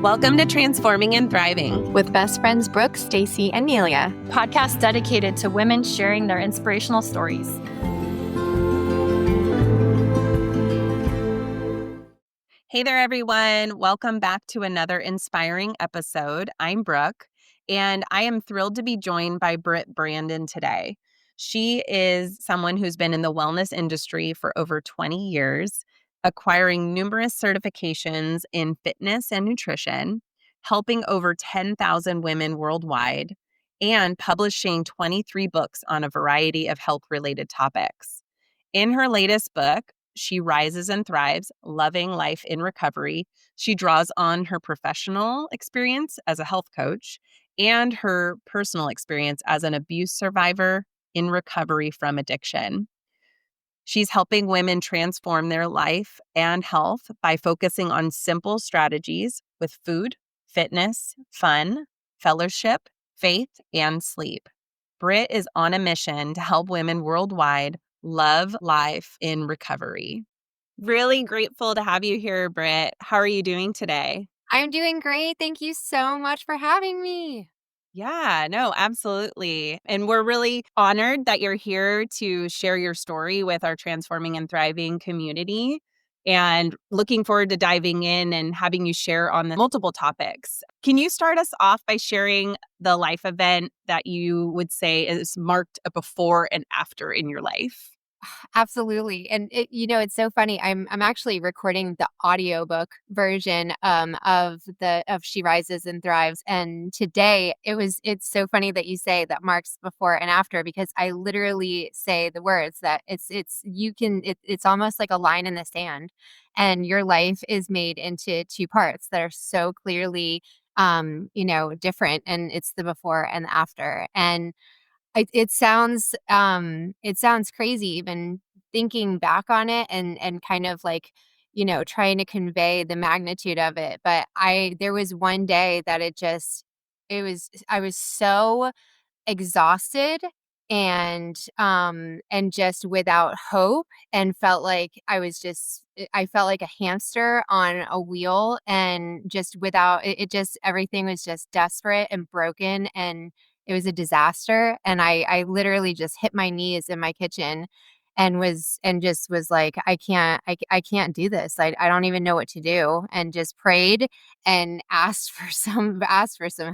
Welcome to Transforming and Thriving with best friends Brooke, Stacy, and Nelia. Podcast dedicated to women sharing their inspirational stories. Hey there, everyone. Welcome back to another inspiring episode. I'm Brooke, and I am thrilled to be joined by Britt Brandon today. She is someone who's been in the wellness industry for over 20 years, acquiring numerous certifications in fitness and nutrition, helping over 10,000 women worldwide, and publishing 23 books on a variety of health-related topics. In her latest book, She Rises and Thrives, Loving Life in Recovery, she draws on her professional experience as a health coach and her personal experience as an abuse survivor in recovery from addiction. She's helping women transform their life and health by focusing on simple strategies with food, fitness, fun, fellowship, faith, and sleep. Britt is on a mission to help women worldwide love life in recovery. Really grateful to have you here, Britt. How are you doing today? I'm doing great. Thank you so much for having me. Yeah, no, absolutely. And we're really honored that you're here to share your story with our Transforming and Thriving community, and looking forward to diving in and having you share on the multiple topics. Can you start us off by sharing the life event that you would say is marked a before and after in your life? Absolutely. And it's so funny. I'm actually recording the audiobook version of She Rises and Thrives. And today it's so funny that you say that marks before and after, because I literally say the words that it's almost like a line in the sand, and your life is made into two parts that are so clearly different, and it's the before and the after. And it sounds crazy even thinking back on it, and kind of like, trying to convey the magnitude of it. But there was one day that I was so exhausted and just without hope, and felt like I felt like a hamster on a wheel, and just without it, just everything was just desperate and broken, and it was a disaster. And I literally just hit my knees in my kitchen and just was like, I can't do this. I don't even know what to do, and just prayed and asked for some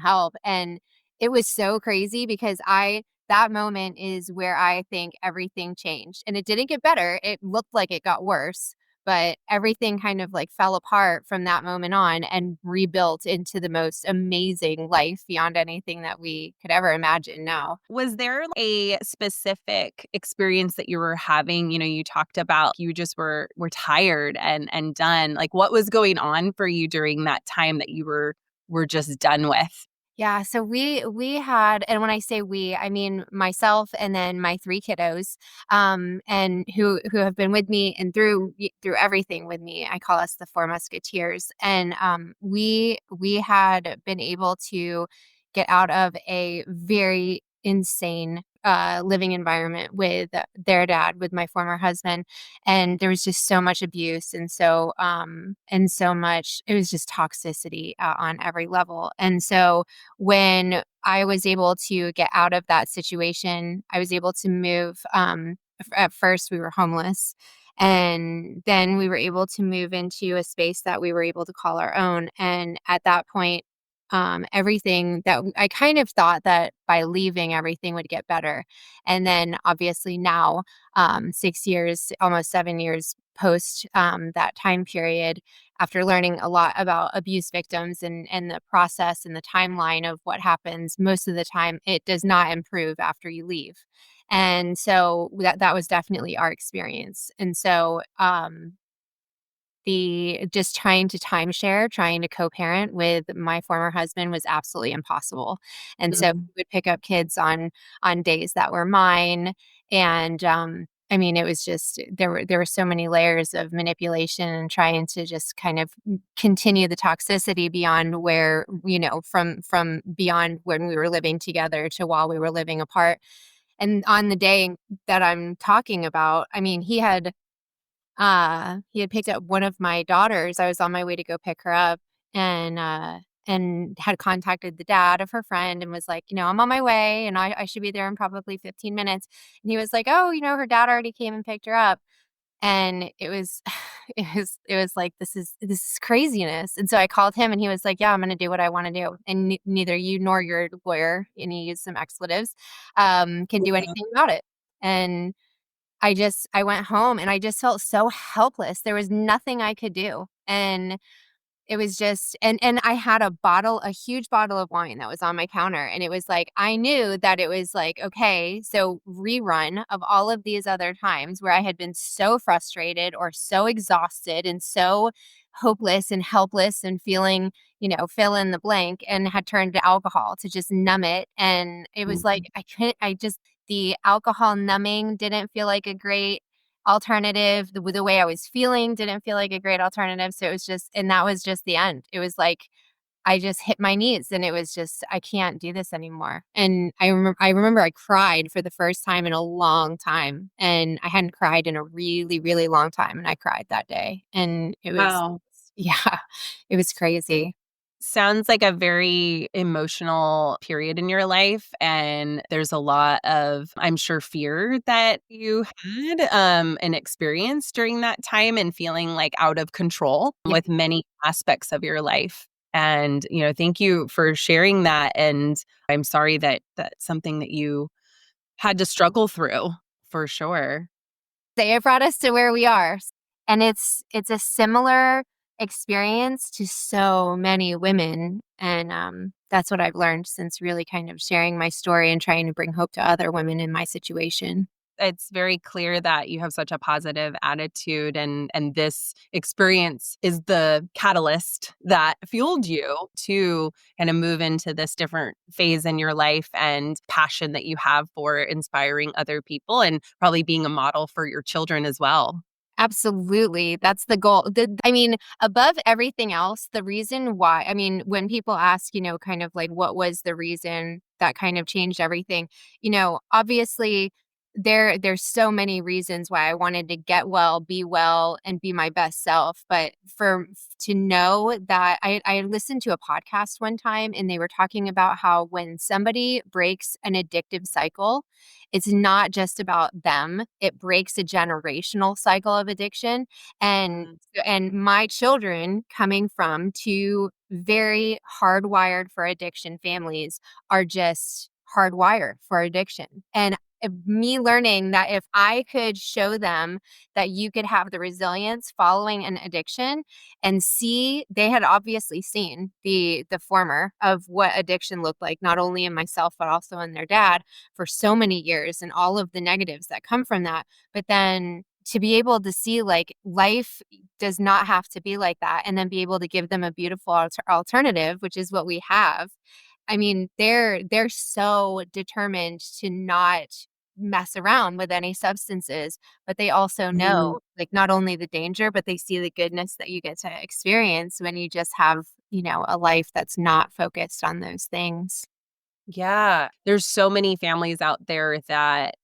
help. And it was so crazy, because that moment is where I think everything changed, and it didn't get better. It looked like it got worse, but everything kind of like fell apart from that moment on and rebuilt into the most amazing life beyond anything that we could ever imagine now. Was there a specific experience that you were having? You talked about you just were tired and done. Like, what was going on for you during that time that you were just done with? Yeah, so we had, and when I say we, I mean myself and then my three kiddos, and who have been with me and through everything with me. I call us the Four Musketeers, and we had been able to get out of a very insane living environment with their dad, with my former husband. And there was just so much abuse, and so much, it was just toxicity on every level. And so when I was able to get out of that situation, I was able to move. At first, we were homeless, and then we were able to move into a space that we were able to call our own. And at that point, everything that I kind of thought that by leaving, everything would get better. And then obviously now, 6 years, almost 7 years post that time period, after learning a lot about abuse victims and the process and the timeline of what happens, most of the time it does not improve after you leave. And so that was definitely our experience. And so the just trying to timeshare, trying to co-parent with my former husband was absolutely impossible. And so we would pick up kids on days that were mine. And I mean, it was just, there were so many layers of manipulation and trying to just kind of continue the toxicity beyond where, from beyond when we were living together to while we were living apart. And on the day that I'm talking about, I mean, he had picked up one of my daughters. I was on my way to go pick her up, and had contacted the dad of her friend and was like, I'm on my way and I should be there in probably 15 minutes. And he was like, oh, her dad already came and picked her up. And it was, it was like, this is craziness. And so I called him and he was like, yeah, I'm going to do what I want to do. And neither you nor your lawyer, and he used some expletives, can do anything about it. And I went home and I just felt so helpless. There was nothing I could do. And it was just, and I had a huge bottle of wine that was on my counter. And it was like, I knew that it was like, okay, so rerun of all of these other times where I had been so frustrated or so exhausted and so hopeless and helpless and feeling, fill in the blank, and had turned to alcohol to just numb it. And it was like, the alcohol numbing didn't feel like a great alternative. The way I was feeling didn't feel like a great alternative. So it was just, and that was just the end. It was like I just hit my knees, and it was just, I can't do this anymore. And I remember I cried for the first time in a long time, and I hadn't cried in a really, really long time. And I cried that day, and it was, Wow. yeah, it was crazy. Sounds like a very emotional period in your life. And there's a lot of, I'm sure, fear that you had and experienced during that time and feeling like out of control Yeah. with many aspects of your life. And, thank you for sharing that. And I'm sorry that that's something that you had to struggle through for sure. It brought us to where we are. And it's a similar experience to so many women. And that's what I've learned since really kind of sharing my story and trying to bring hope to other women in my situation. It's very clear that you have such a positive attitude, and this experience is the catalyst that fueled you to kind of move into this different phase in your life and passion that you have for inspiring other people and probably being a model for your children as well. Absolutely. That's the goal. I mean, above everything else, the reason why, I mean, when people ask, kind of like what was the reason that kind of changed everything, obviously there's so many reasons why I wanted to get well, and be my best self. But to know that I listened to a podcast one time, and they were talking about how when somebody breaks an addictive cycle, it's not just about them. It breaks a generational cycle of addiction. And Mm. and my children, coming from two very hardwired for addiction families, are just hardwired for addiction. And me learning that if I could show them that you could have the resilience following an addiction, and see, they had obviously seen the former of what addiction looked like, not only in myself but also in their dad for so many years, and all of the negatives that come from that. But then to be able to see like life does not have to be like that, and then be able to give them a beautiful alternative, which is what we have. I mean, they're so determined to not mess around with any substances, but they also Mhm. know like not only the danger, but they see the goodness that you get to experience when you just have, a life that's not focused on those things. Yeah. There's so many families out there that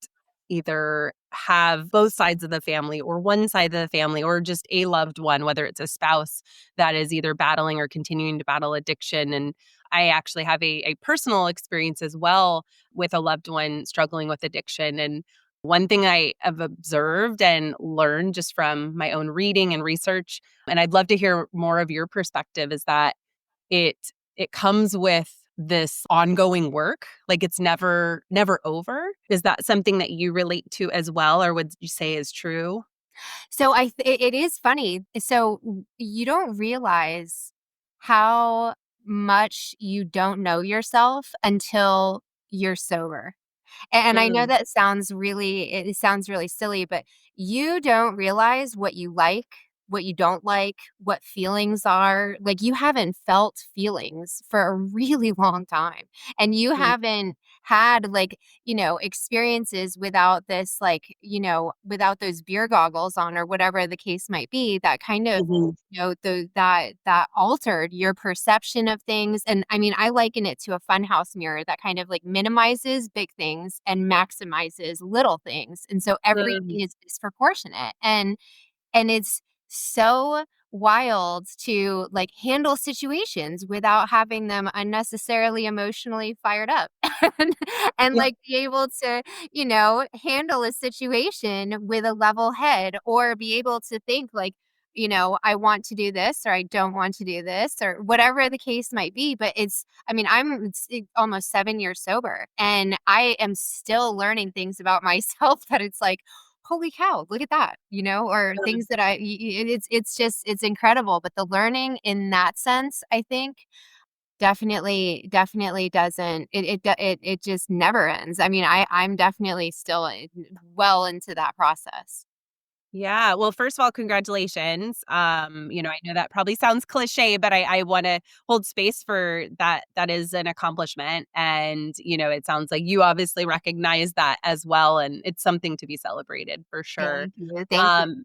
either have both sides of the family or one side of the family or just a loved one, whether it's a spouse that is either battling or continuing to battle addiction. And I actually have a personal experience as well with a loved one struggling with addiction. And one thing I have observed and learned just from my own reading and research, and I'd love to hear more of your perspective, is that it it comes with this ongoing work, like it's never over. Is that something that you relate to as well, or would you say is true? So it is funny. So you don't realize how much you don't know yourself until you're sober. And I know Mm, that it sounds really silly, but you don't realize what you like, what you don't like, what feelings are. Like you haven't felt feelings for a really long time. And you mm, haven't had like, experiences without this, like, without those beer goggles on or whatever the case might be, that kind of, mhm, that altered your perception of things. And I mean, I liken it to a funhouse mirror that kind of like minimizes big things and maximizes little things. And so everything mm, is disproportionate. And it's so wild to like handle situations without having them unnecessarily emotionally fired up and Yeah. like be able to, handle a situation with a level head or be able to think like, I want to do this or I don't want to do this or whatever the case might be. But almost 7 years sober and I am still learning things about myself that it's like, holy cow, look at that, or things that it's incredible. But the learning in that sense, I think definitely doesn't, it just never ends. I mean, I'm definitely still well into that process. Yeah. Well, first of all, congratulations. I know that probably sounds cliche, but I want to hold space for that. That is an accomplishment. And, it sounds like you obviously recognize that as well. And it's something to be celebrated for sure. Thank you. Thank you. Um,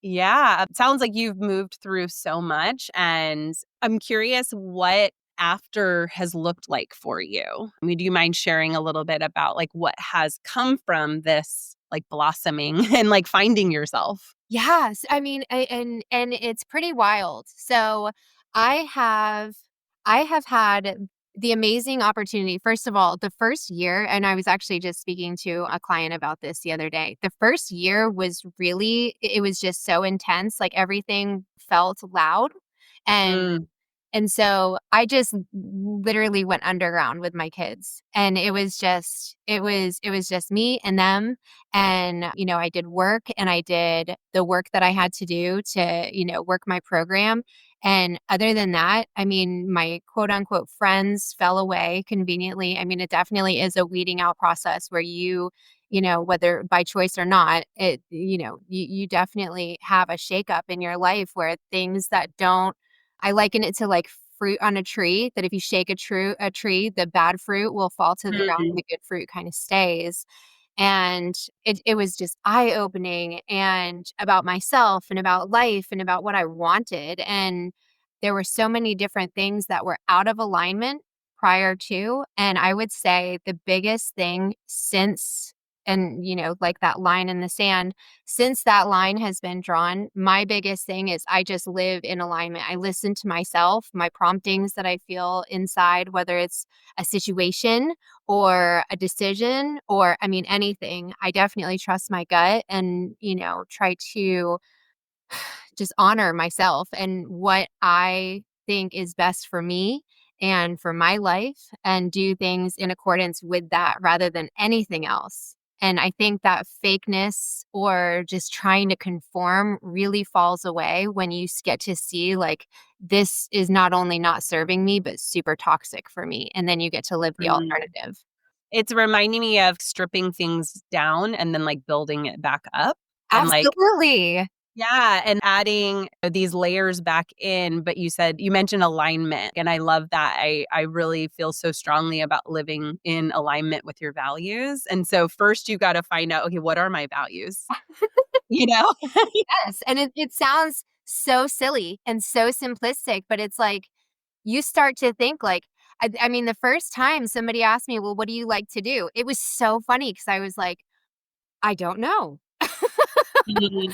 yeah. It sounds like you've moved through so much. And I'm curious what after has looked like for you. I mean, do you mind sharing a little bit about like what has come from this like blossoming and like finding yourself? Yes, I mean, and it's pretty wild. So, I have I have had the amazing opportunity. First of all, the first year, and I was actually just speaking to a client about this the other day. The first year was really, it was just so intense. Like everything felt loud, and Mm, and so I just literally went underground with my kids. And it was just me and them. And, I did work and I did the work that I had to do to, work my program. And other than that, I mean, my quote unquote friends fell away conveniently. I mean, it definitely is a weeding out process where whether by choice or not, you definitely have a shakeup in your life where things that don't, I liken it to like fruit on a tree, that if you shake a tree, the bad fruit will fall to the ground and mm, the good fruit kind of stays. And it was just eye-opening and about myself and about life and about what I wanted. And there were so many different things that were out of alignment prior to. And I would say the biggest thing since, and like that line in the sand, since that line has been drawn, my biggest thing is I just live in alignment. I listen to myself, my promptings that I feel inside, whether it's a situation or a decision or, I mean, anything. I definitely trust my gut and, try to just honor myself and what I think is best for me and for my life and do things in accordance with that rather than anything else. And I think that fakeness or just trying to conform really falls away when you get to see like this is not only not serving me, but super toxic for me. And then you get to live the mm. alternative. It's reminding me of stripping things down and then like building it back up and like Absolutely. yeah, and adding these layers back in, but you mentioned alignment, and I love that. I really feel so strongly about living in alignment with your values, and so first you gotta find out, okay, what are my values? You know? Yes, and it sounds so silly and so simplistic, but it's like you start to think like I mean, the first time somebody asked me, "Well, what do you like to do?" It was so funny because I was like, "I don't know." Mhm,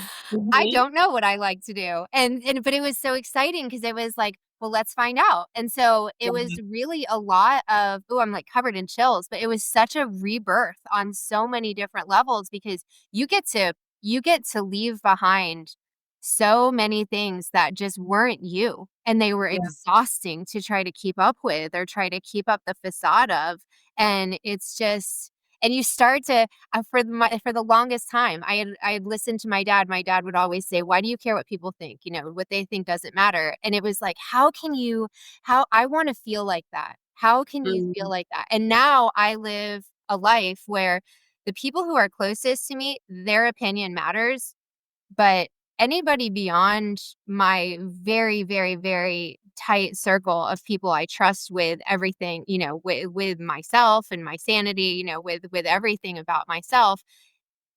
I mhm, don't know what I like to do. And but it was so exciting because it was like, well, let's find out. And so it was yeah, really a lot of, oh, I'm like covered in chills, but it was such a rebirth on so many different levels because you get to you get to leave behind so many things that just weren't you and they were yeah, exhausting to try to keep up with or try to keep up the facade of. And it's just, and you start to, for the longest time, I had listened to my dad. My dad would always say, "Why do you care what people think? What they think doesn't matter." And it was like, how I want to feel like that. How can you feel mm, like that? And now I live a life where the people who are closest to me, their opinion matters, but anybody beyond my very, very, very tight circle of people I trust with everything, with myself and my sanity, with everything about myself,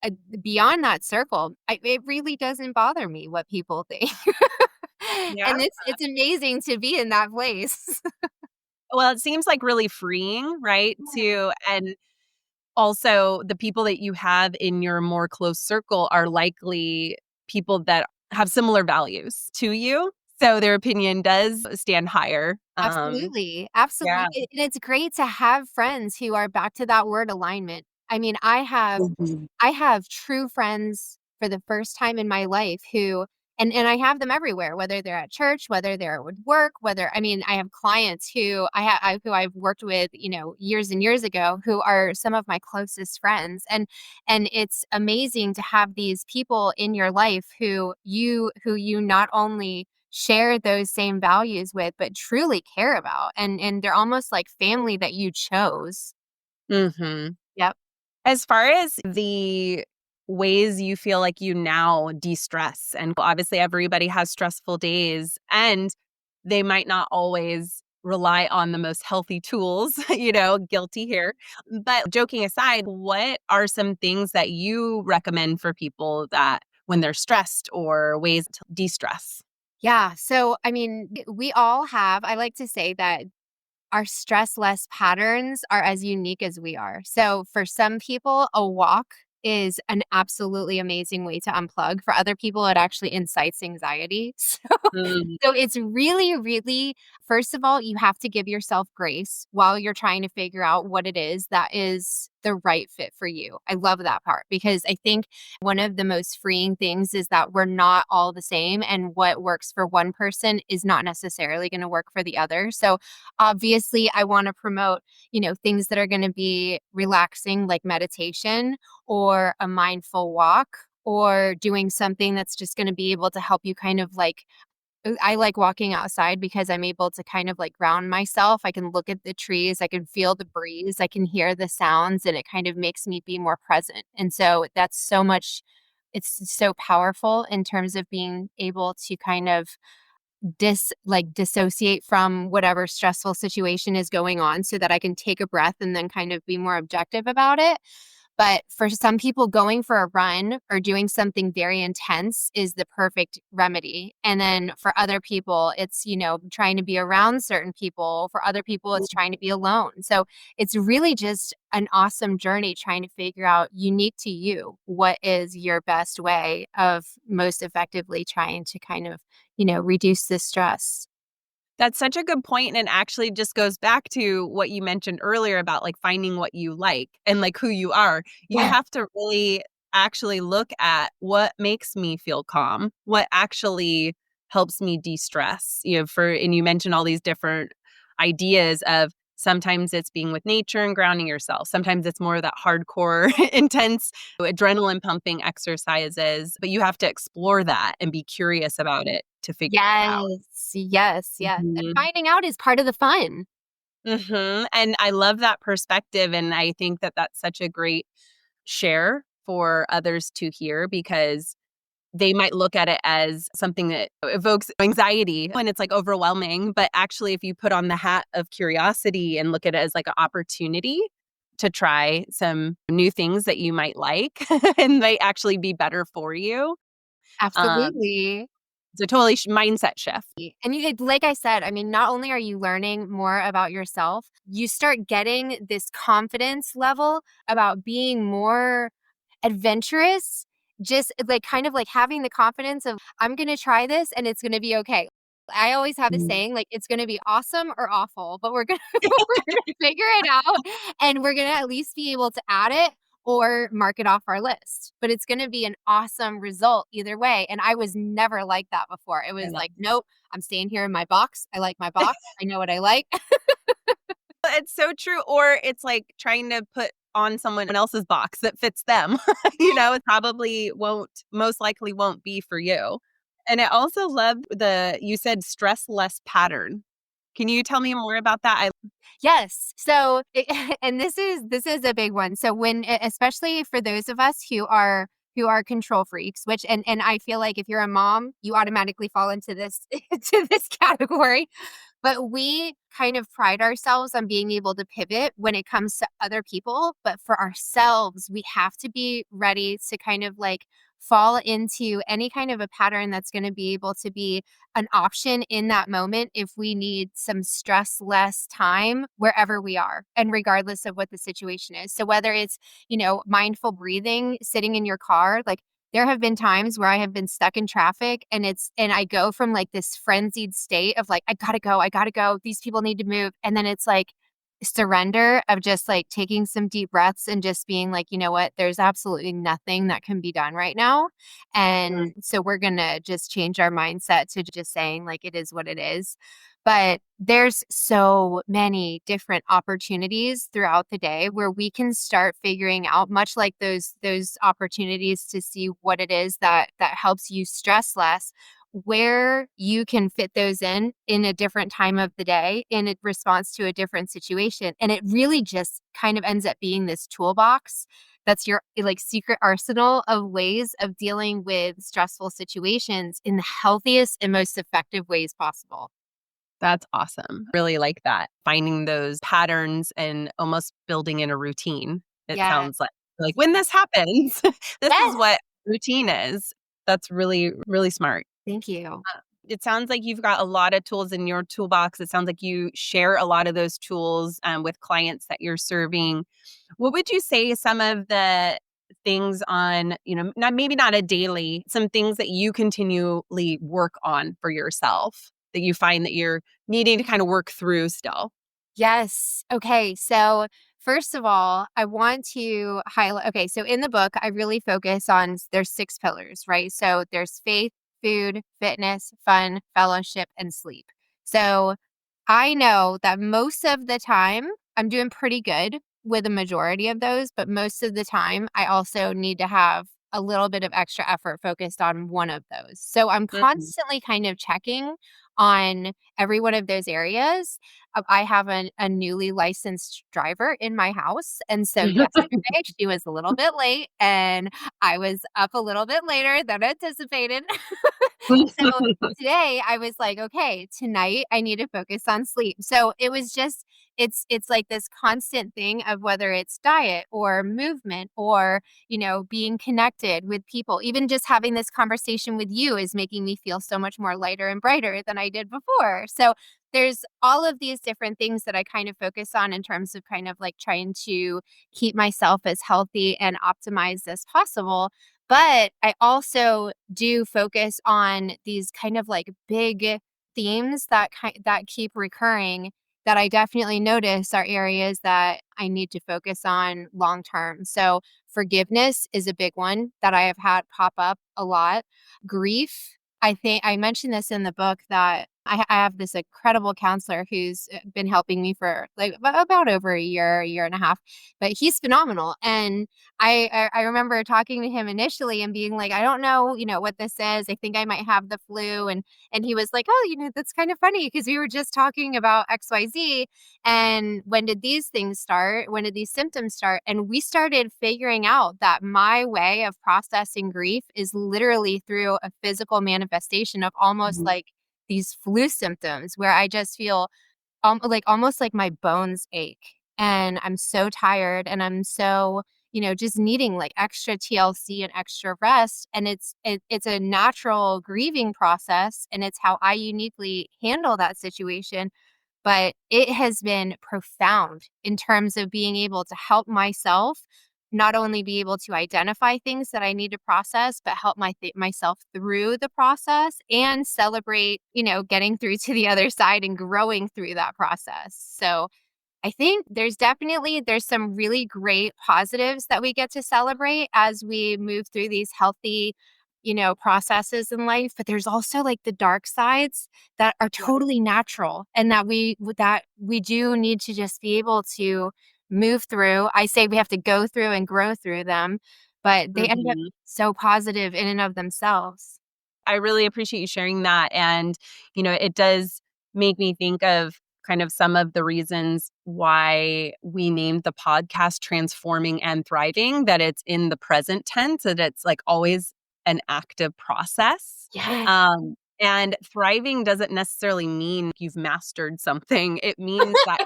uh, beyond that circle, it really doesn't bother me what people think. yeah. And it's amazing to be in that place. Well, it seems like really freeing, right, to and also the people that you have in your more close circle are likely people that have similar values to you. So their opinion does stand higher. Absolutely. Yeah. Absolutely. And it's great to have friends who are back to that word alignment. I mean, Mhm. I have true friends for the first time in my life who and I have them everywhere, whether they're at church, whether they're at work, whether I mean, I have clients who who I've worked with, years and years ago who are some of my closest friends. And it's amazing to have these people in your life who you not only share those same values with, but truly care about. And they're almost like family that you chose. Mhm. Yep. As far as the ways you feel like you now de-stress, and obviously everybody has stressful days and they might not always rely on the most healthy tools, guilty here. But joking aside, what are some things that you recommend for people that when they're stressed or ways to de-stress? Yeah. So, I mean, we all have, I like to say that our stress less patterns are as unique as we are. So for some people, a walk is an absolutely amazing way to unplug. For other people, it actually incites anxiety. Mm, So it's really, really, first of all, you have to give yourself grace while you're trying to figure out what it is that is the right fit for you. I love that part because I think one of the most freeing things is that we're not all the same, and what works for one person is not necessarily going to work for the other. So obviously, I want to promote, things that are going to be relaxing like meditation or a mindful walk or doing something that's just going to be able to help you kind of like I like walking outside because I'm able to kind of like ground myself. I can look at the trees, I can feel the breeze, I can hear the sounds, and it kind of makes me be more present. And so that's so much, it's so powerful in terms of being able to kind of dissociate from whatever stressful situation is going on so that I can take a breath and then kind of be more objective about it. But for some people, going for a run or doing something very intense is the perfect remedy. And then for other people, it's, trying to be around certain people. For other people, it's trying to be alone. So it's really just an awesome journey trying to figure out, unique to you, what is your best way of most effectively trying to kind of, reduce the stress. That's such a good point, and actually just goes back to what you mentioned earlier about, like, finding what you like and, like, who you are. You Yeah. have to really actually look at what makes me feel calm, what actually helps me de-stress, and you mentioned all these different ideas of sometimes it's being with nature and grounding yourself. Sometimes it's more of that hardcore, intense adrenaline pumping exercises, but you have to explore that and be curious about it to figure it out. Yes, yes, yes. And Mhm. finding out is part of the fun. And I love that perspective, and I think that that's such a great share for others to hear because they might look at it as something that evokes anxiety when it's, like, overwhelming, but actually, if you put on the hat of curiosity and look at it as, like, an opportunity to try some new things that you might like and might actually be better for you, um, Absolutely. it's a totally mindset shift. And like I said, I mean, not only are you learning more about yourself, you start getting this confidence level about being more adventurous, just like kind of like having the confidence of, I'm going to try this and it's going to be okay. I always have the Mm. saying, like, it's going to be awesome or awful, but we're going to we're going to figure it out, and we're going to at least be able to add it or mark it off our list. But it's going to be an awesome result either way. And I was never like that before. It I was love like, nope, I'm staying here in my box. I like my box. I know what I like. It's so true, or it's like trying to put on someone else's box that fits them, it probably won't most likely won't be for you. And I also love you said stress less pattern. Can you tell me more about that? Yes. So, and this is a big one. So especially for those of us who are control freaks, which and I feel like if you're a mom, you automatically fall into this into this category. But we kind of pride ourselves on being able to pivot when it comes to other people. But for ourselves, we have to be ready to kind of like fall into any kind of a pattern that's going to be able to be an option in that moment if we need some stress less time wherever we are and regardless of what the situation is. So whether it's, mindful breathing, sitting in your car, like there have been times where I have been stuck in traffic and I go from like this frenzied state of like, I gotta go. These people need to move. And then it's like surrender of just like taking some deep breaths and just being like, you know what, there's absolutely nothing that can be done right now. Mm. And so we're going to just change our mindset to just saying like, it is what it is. But there's so many different opportunities throughout the day where we can start figuring out, much like those opportunities to see what it is that helps you stress less, where you can fit those in a different time of the day in a response to a different situation. And it really just kind of ends up being this toolbox that's your like secret arsenal of ways of dealing with stressful situations in the healthiest and most effective ways possible. That's awesome. Really like that. Finding those patterns and almost building in a routine. It Yeah. sounds like when this happens, this is Yes. what routine is. That's really, really smart. Thank you. It sounds like you've got a lot of tools in your toolbox. It sounds like you share a lot of those tools with clients that you're serving. What would you say some of the things on, not maybe not a daily, some things that you continually work on for yourself that you find that you're needing to kind of work through still? Yes. Okay. So, first of all, I want to highlight. Okay. So, in the book, I really focus on there's 6 pillars, right? So, there's faith, food, fitness, fun, fellowship, and sleep. So, I know that most of the time I'm doing pretty good with a majority of those, but most of the time I also need to have a little bit of extra effort focused on one of those. So I'm Mhm. constantly kind of checking on every one of those areas. I have a newly licensed driver in my house. And so yesterday she was a little bit late and I was up a little bit later than anticipated. So today I was like, okay, tonight I need to focus on sleep. So it was just it's like this constant thing of whether it's diet or movement or, being connected with people. Even just having this conversation with you is making me feel so much more lighter and brighter than I did before. So there's all of these different things that I kind of focus on in terms of kind of like trying to keep myself as healthy and optimized as possible. But I also do focus on these kind of like big themes that keep recurring that I definitely notice are areas that I need to focus on long term. So forgiveness is a big one that I have had pop up a lot. Grief, I think I mentioned this in the book that I have this incredible counselor who's been helping me for like about over a year and a half, but he's phenomenal. And I remember talking to him initially and being like, I don't know, what this is. I think I might have the flu. And he was like, oh, that's kind of funny because we were just talking about XYZ. And when did these things start? When did these symptoms start? And we started figuring out that my way of processing grief is literally through a physical manifestation of almost Mhm. like these flu symptoms where I just feel like almost like my bones ache and I'm so tired and I'm so, just needing like extra TLC and extra rest. And it's a natural grieving process and it's how I uniquely handle that situation. But it has been profound in terms of being able to help myself not only be able to identify things that I need to process, but help myself through the process and celebrate, getting through to the other side and growing through that process. So I think there's some really great positives that we get to celebrate as we move through these healthy, processes in life, but there's also like the dark sides that are Yeah. totally natural and that we do need to just be able to move through. I say we have to go through and grow through them, but they end up Mhm. so positive in and of themselves. I really appreciate you sharing that. And, it does make me think of kind of some of the reasons why we named the podcast Transforming and Thriving, that it's in the present tense, that it's like always an active process. Yes. And thriving doesn't necessarily mean you've mastered something. It means that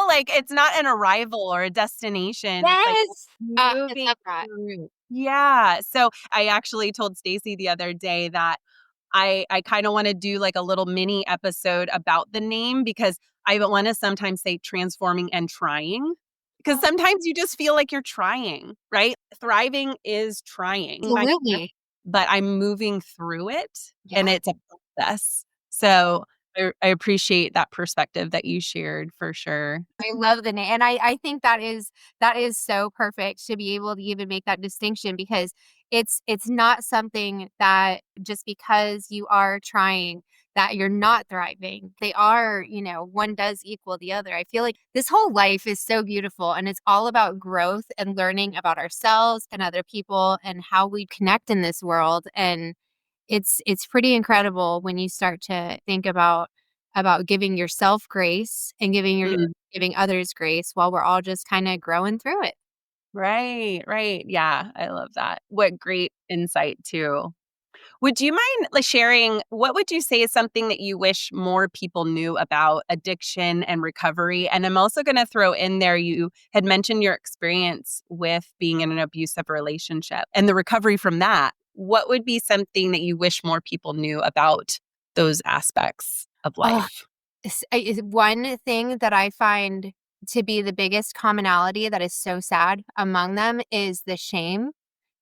like it's not an arrival or a destination. It's like Yes. I moving love that. through. Yeah. So I actually told Stacy the other day that I kind of want to do like a little mini episode about the name because I want to sometimes say transforming and trying Because sometimes you just feel like you're trying, right? Thriving is trying, Absolutely. but I'm moving through it and Yeah. it's a process. So I appreciate that perspective that you shared for sure. I love the name. And I think that is so perfect to be able to even make that distinction because it's not something that just because you are trying that you're not thriving. They are, one does equal the other. I feel like this whole life is so beautiful and it's all about growth and learning about ourselves and other people and how we connect in this world. And it's pretty incredible when you start to think about giving yourself grace and Mm, giving others grace while we're all just kinda growing through it. right, right. Yeah, I love that. What great insight too. Would you mind like sharing what would you say is something that you wish more people knew about addiction and recovery? And I'm also going to throw in there you had mentioned your experience with being in an abusive relationship and the recovery from that. What would be something that you wish more people knew about those aspects of Oh, life? one thing that I find to be the biggest commonality that is so sad among them is the shame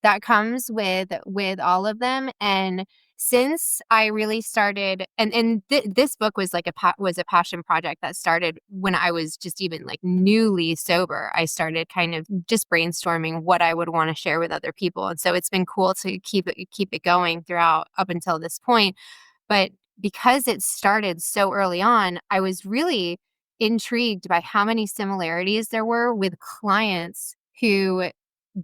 that comes with all of them. And since I really started, this book was like was a passion project that started when I was just even like newly sober. I started kind of just brainstorming what I would want to share with other people, and so it's been cool to keep it going throughout up until this point. But because it started so early on, I was really intrigued by how many similarities there were with clients who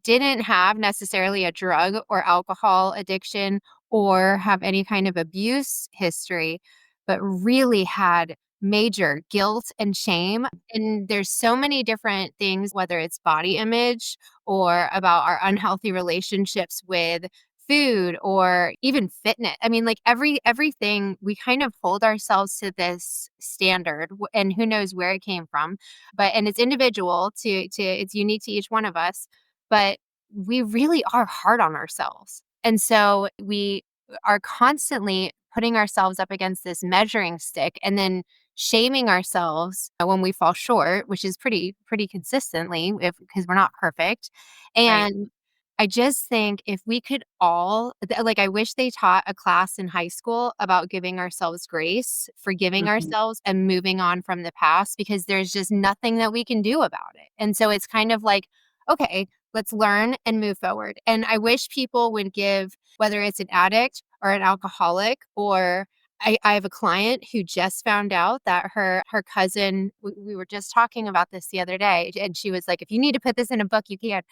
didn't have necessarily a drug or alcohol addiction or have any kind of abuse history, but really had major guilt and shame. And there's so many different things, whether it's body image or about our unhealthy relationships with food or even fitness. I mean, like everything we kind of hold ourselves to this standard and who knows where it came from. But and it's individual to it's unique to each one of us, but we really are hard on ourselves. And so we are constantly putting ourselves up against this measuring stick and then shaming ourselves when we fall short, which is pretty consistently if because we're not perfect. Right. And I just think if we could all like I wish they taught a class in high school about giving ourselves grace, forgiving Mhm. ourselves and moving on from the past because there's just nothing that we can do about it. And so it's kind of like, okay, let's learn and move forward. And I wish people would give, whether it's an addict or an alcoholic, or I have a client who just found out that her cousin, we were just talking about this the other day, and she was like, if you need to put this in a book, you can.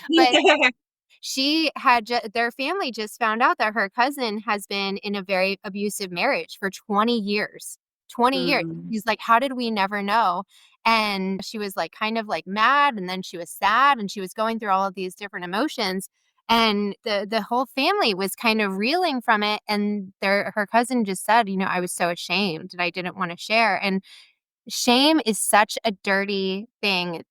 But she had their family just found out that her cousin has been in a very abusive marriage for 20 years. 20 years. Mm. He's like, "How did we never know?" And she was like kind of like mad and then she was sad and she was going through all of these different emotions and the whole family was kind of reeling from it and her cousin just said, "I was so ashamed and I didn't want to share." And shame is such a dirty thing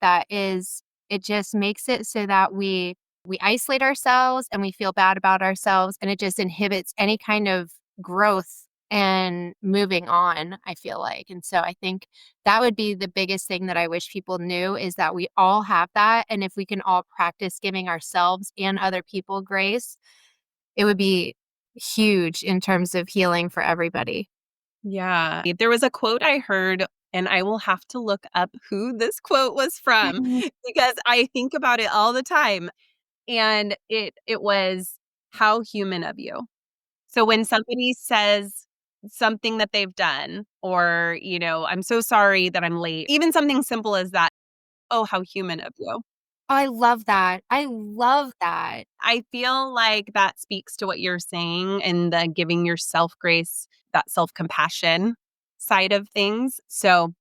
it just makes it so that we isolate ourselves and we feel bad about ourselves and it just inhibits any kind of growth and moving on, I feel like. And so I think that would be the biggest thing that I wish people knew is that we all have that. And if we can all practice giving ourselves and other people grace, it would be huge in terms of healing for everybody. Yeah. There was a quote I heard, and I will have to look up who this quote was from because I think about it all the time. And it was, "How human of you." So when somebody says something that they've done or, "I'm so sorry that I'm late," even something simple as that, "Oh, how human of you." I love that. I love that. I feel like that speaks to what you're saying and the giving yourself grace, that self-compassion side of things. So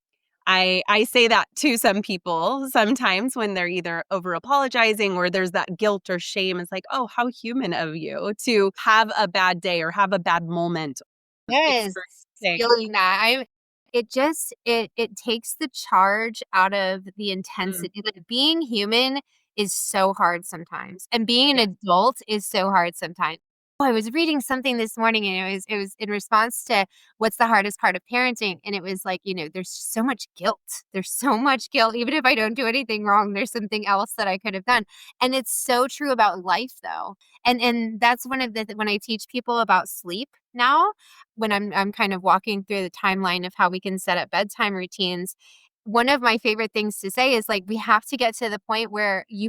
I say that to some people sometimes when they're either over apologizing or there's that guilt or shame. It's like, oh, how human of you to have a bad day or have a bad moment Yes, experiencing. feeling that. It takes the charge out of the Mm, intensity. Like being human is so hard sometimes. And being an yeah. adult is so hard sometimes. I was reading something this morning and it was in response to what's the hardest part of parenting. And it was like, there's so much guilt. There's so much guilt. Even if I don't do anything wrong, there's something else that I could have done. And it's so true about life though. And that's one of when I teach people about sleep now, when I'm kind of walking through the timeline of how we can set up bedtime routines. One of my favorite things to say is like, we have to get to the point where I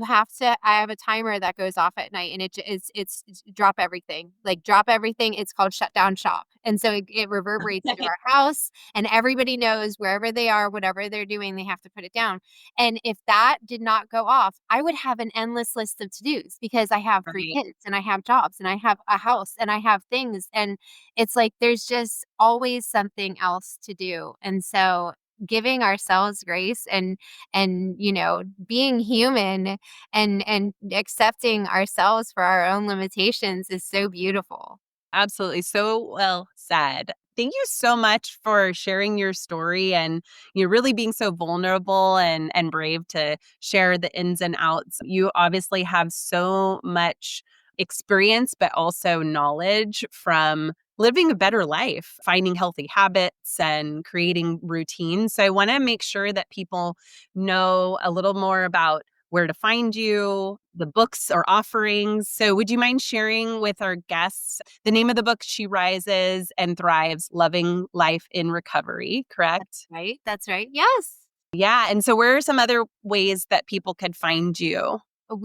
have a timer that goes off at night and it's drop everything, like drop everything. It's called shut down shop. And so it reverberates through our house and everybody knows wherever they are, whatever they're doing, they have to put it down. And if that did not go off, I would have an endless list of to-dos because I have 3 Right. kids and I have jobs and I have a house and I have things. And it's like, there's just always something else to do. And so giving ourselves grace and being human and accepting ourselves for our own limitations is so beautiful. Absolutely. So well said. Thank you so much for sharing your story and you're really being so vulnerable and brave to share the ins and outs. You obviously have so much experience, but also knowledge from living a better life, finding healthy habits and creating routines. So I want to make sure that people know a little more about where to find you, the books or offerings. So would you mind sharing with our guests the name of the book? She Rises and Thrives, Loving Life in Recovery, correct? Right? That's right. Yes. Yeah. And so where are some other ways that people could find you? So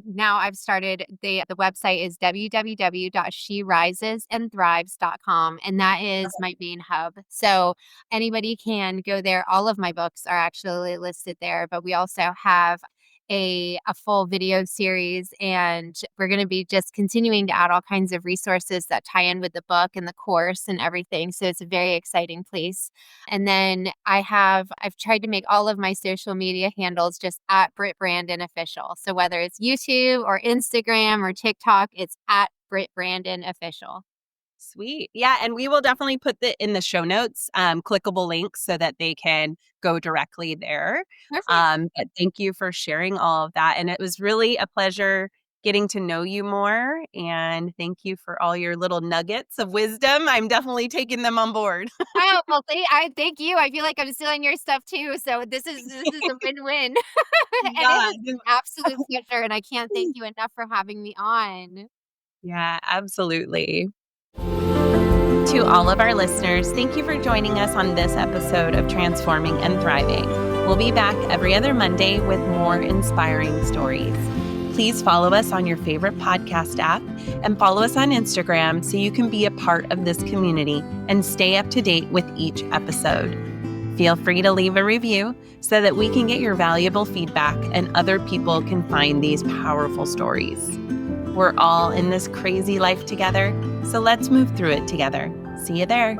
now I've started, the website is www.sherisesandthrives.com, and that is my main hub. So anybody can go there. All of my books are actually listed there, but we also have a full video series, and we're going to be just continuing to add all kinds of resources that tie in with the book and the course and everything. So it's a very exciting place. And then I've tried to make all of my social media handles just at Britt Brandon Official. So whether it's YouTube or Instagram or TikTok, it's at Britt Brandon Official. Sweet. Yeah. And we will definitely put in the show notes, clickable links so that they can go directly there. Perfect. But thank you for sharing all of that. And it was really a pleasure getting to know you more. And thank you for all your little nuggets of wisdom. I'm definitely taking them on board. Oh, well, I thank you. I feel like I'm stealing your stuff too. So this is a win-win. And it Yeah. was an absolute pleasure. And I can't thank you enough for having me on. Yeah, absolutely. To all of our listeners, thank you for joining us on this episode of Transforming and Thriving. We'll be back every other Monday with more inspiring stories. Please follow us on your favorite podcast app and follow us on Instagram so you can be a part of this community and stay up to date with each episode. Feel free to leave a review so that we can get your valuable feedback and other people can find these powerful stories. We're all in this crazy life together, so let's move through it together. See you there.